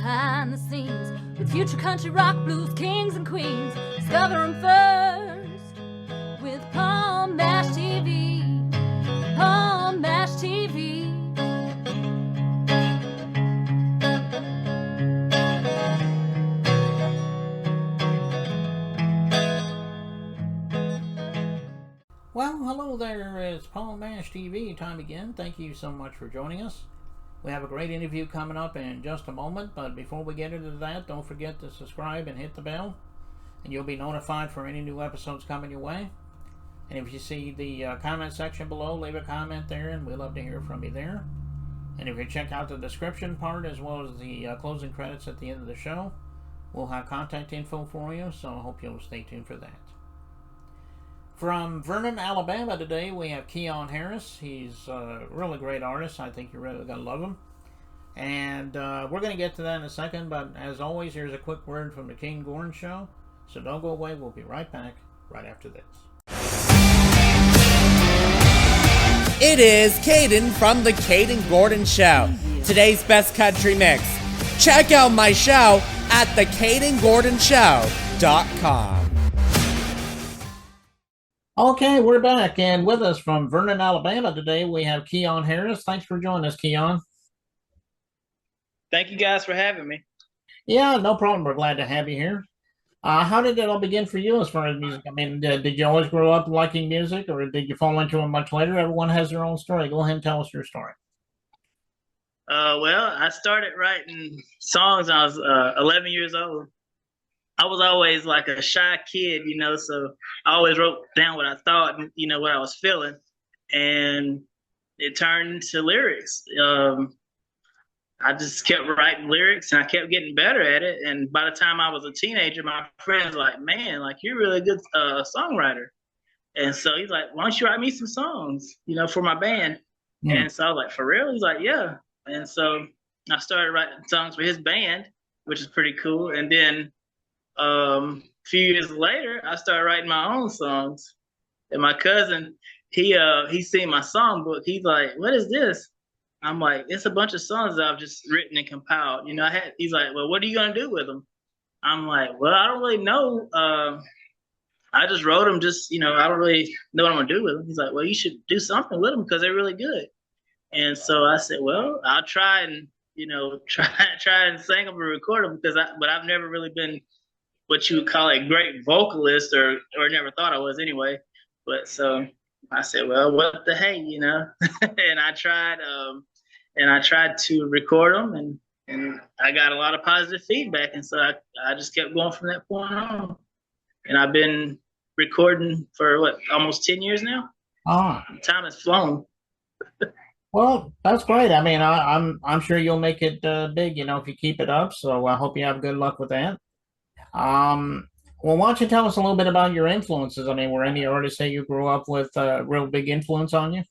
behind the scenes with future country rock blues kings and queens. Discover them first with Palm Bash TV. Palm Bash TV. Well, hello there. It's Palm Bash TV time again. Thank you so much for joining us. We have a great interview coming up in just a moment, but before we get into that, don't forget to subscribe and hit the bell, and you'll be notified for any new episodes coming your way. And if you see the comment section below, leave a comment there, and we'd love to hear from you there. And if you check out the description part as well as the closing credits at the end of the show, we'll have contact info for you, so I hope you'll stay tuned for that. From Vernon, Alabama today, we have Keyon Harris. He's a really great artist. I think you're really going to love him. And we're going to get to that in a second, but as always, here's a quick word from the Keyon Gordon Show. So don't go away. We'll be right back right after this. It is Caden from the Keyon Gordon Show. Today's best country mix. Check out my show at thekayongordonshow.com. Okay, we're back, and with us from Vernon, Alabama today, we have Keyon Harris. Thanks for joining us, Keyon. Thank you guys for having me. Yeah, no problem. We're glad to have you here. How did it all begin for you as far as music? I mean, did you always grow up liking music, or did you fall into it much later? Everyone has their own story. Go ahead and tell us your story. Well, I started writing songs when I was 11 years old. I was always like a shy kid, so I always wrote down what I thought and, what I was feeling. And it turned into lyrics. I just kept writing lyrics and I kept getting better at it. And by the time I was a teenager, my friends were like, man, like you're a really good songwriter. And so he's like, why don't you write me some songs, for my band? Mm. And so I was like, for real? He's like, yeah. And so I started writing songs for his band, which is pretty cool. And then a few years later, I started writing my own songs. And my cousin, he seen my songbook. He's like, what is this? I'm like, it's a bunch of songs that I've just written and compiled. He's like, well, what are you going to do with them? I'm like, well, I don't really know. I just wrote them just, I don't really know what I'm going to do with them. He's like, well, you should do something with them because they're really good. And so I said, well, I'll try and, try and sing them and record them but I've never really been what you would call a great vocalist or never thought I was anyway. But so I said, well, what the hey, and I tried to record them and I got a lot of positive feedback. And so I just kept going from that point on. And I've been recording for almost 10 years now. Time has flown. Well, that's great. I mean, I'm sure you'll make it big, if you keep it up. So I hope you have good luck with that. Well, why don't you tell us a little bit about your influences? I mean, were any artists that you grew up with a real big influence on you?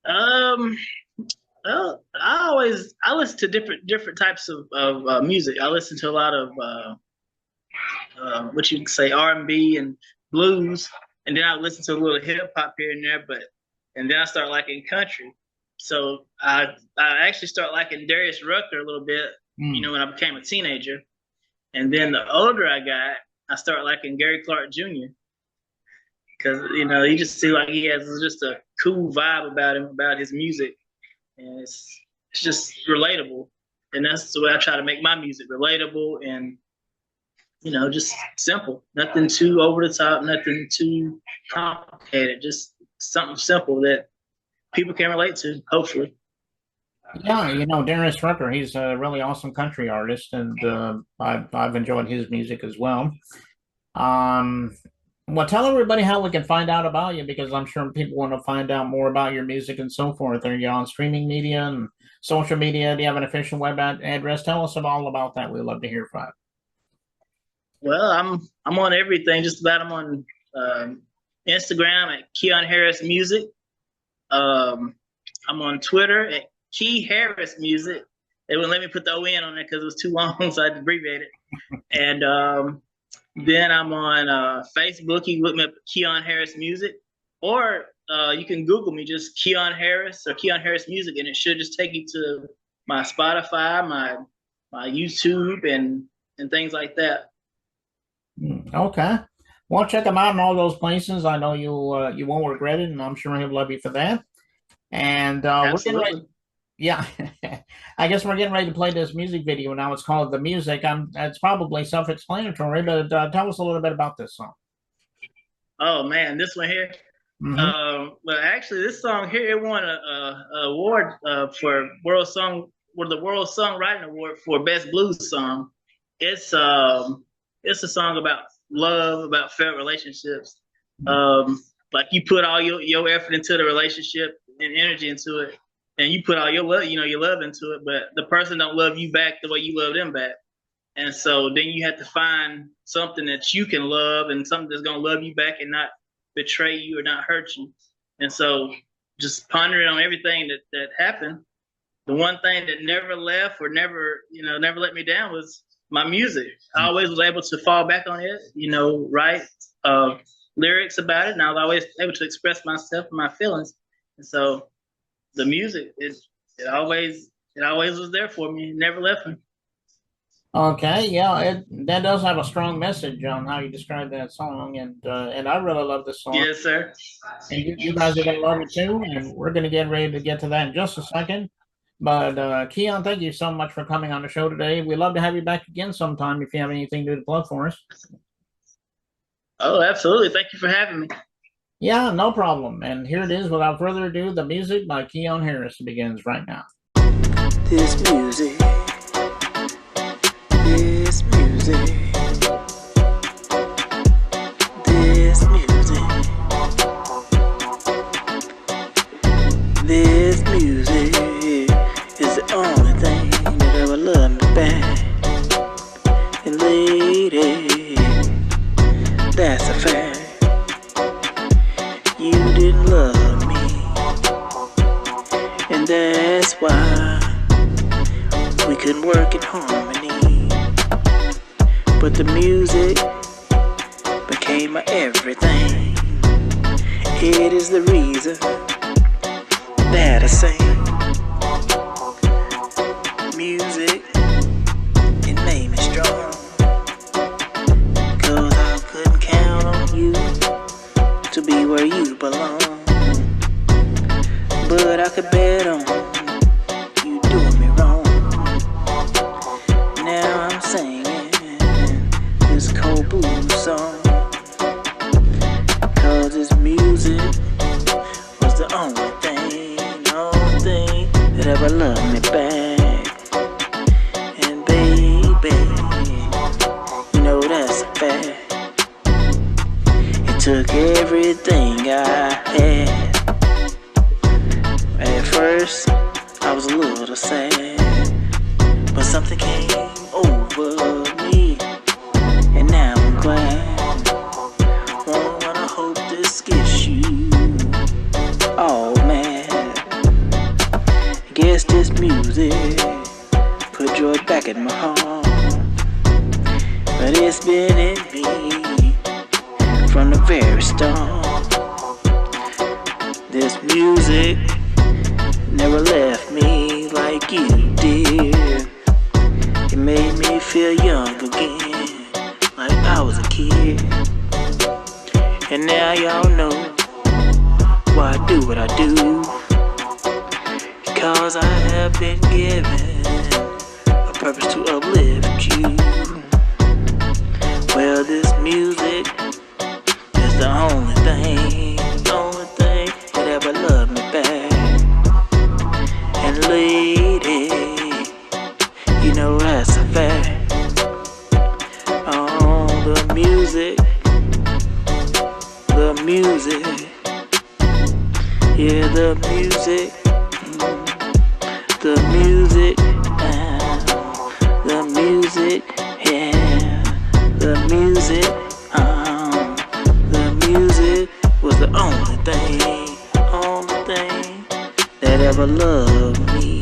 Well, I listen to different types of music. I listen to a lot of what you could say R&B and blues, and then I listen to a little hip hop here and there. And then I start liking country. So I actually start liking Darius Rucker a little bit, when I became a teenager. And then the older I got, I started liking Gary Clark Jr. Because, you just see like he has just a cool vibe about him, about his music. And it's just relatable. And that's the way I try to make my music, relatable and, just simple. Nothing too over the top, nothing too complicated. Just something simple that people can relate to, hopefully. Yeah, Darius Rucker, he's a really awesome country artist, and I've enjoyed his music as well. Well, tell everybody how we can find out about you, because I'm sure people want to find out more about your music and so forth. Are you on streaming media and social media? Do you have an official web address? Tell us all about that. We'd love to hear from you. Well, I'm on everything. Just about. I'm on Instagram at Keyon Harris Music. I'm on Twitter at Key Harris Music. They wouldn't let me put the O-N on there because it was too long, so I had to abbreviate it. And then I'm on Facebook. You can look me up Keyon Harris Music, or you can Google me, just Keyon Harris or Keyon Harris Music, and it should just take you to my Spotify, my YouTube, and things like that. Okay. Well, check him out in all those places. I know you won't regret it, and I'm sure he'll love you for that. And we're getting ready. Absolutely. Yeah, I guess we're getting ready to play this music video now. It's called "The Music." It's probably self-explanatory, but tell us a little bit about this song. Oh man, this one here. Well, actually, this song here it won a award for the World Songwriting Award for Best Blues Song. It's a song about love, about failed relationships. Like you put all your effort into the relationship and energy into it, and you put all your love, your love into it, but the person don't love you back the way you love them back. And so then you have to find something that you can love and something that's gonna love you back and not betray you or not hurt you. And so just pondering on everything that happened, the one thing that never left or never let me down was my music. I always was able to fall back on it, write lyrics about it, and I was always able to express myself and my feelings. And so the music, it always was there for me. It never left me. Okay, yeah, that does have a strong message on how you describe that song, and I really love this song. Yes, sir. And you guys are gonna love it too, and we're gonna get ready to get to that in just a second. But Keyon, thank you so much for coming on the show today. We'd love to have you back again sometime if you have anything to plug for us. Oh, absolutely. Thank you for having me. Yeah, no problem. And here it is, without further ado, the music by Keyon Harris begins right now. This music, this music, this music, this music is the only thing that ever loved me back. And lady, that's a fact. You didn't love me, and that's why we couldn't work in harmony. But the music became my everything. It is the reason that I sing. Music, it made me strong, 'cause I couldn't count on you to be where you belong. But I could bet on you doing me wrong. Now I'm singing this cold blues song, 'cause this music was the only thing that ever loved me back. And baby, that's a fact. It took everything I had. At first, I was a little sad, but something came over me, and now I'm glad. I hope this gets you all mad. I guess this music put joy back in my heart, but it's been in me from the very start. This music never left me like you did. It made me feel young again, like I was a kid. And now y'all know why I do what I do, because I have been given a purpose to uplift you. Well, this music is the only thing that ever loved me back. And lady, that's a fact. Oh, the music, yeah, the music, the music, the music, yeah, the music, the music was the only thing that ever loved me.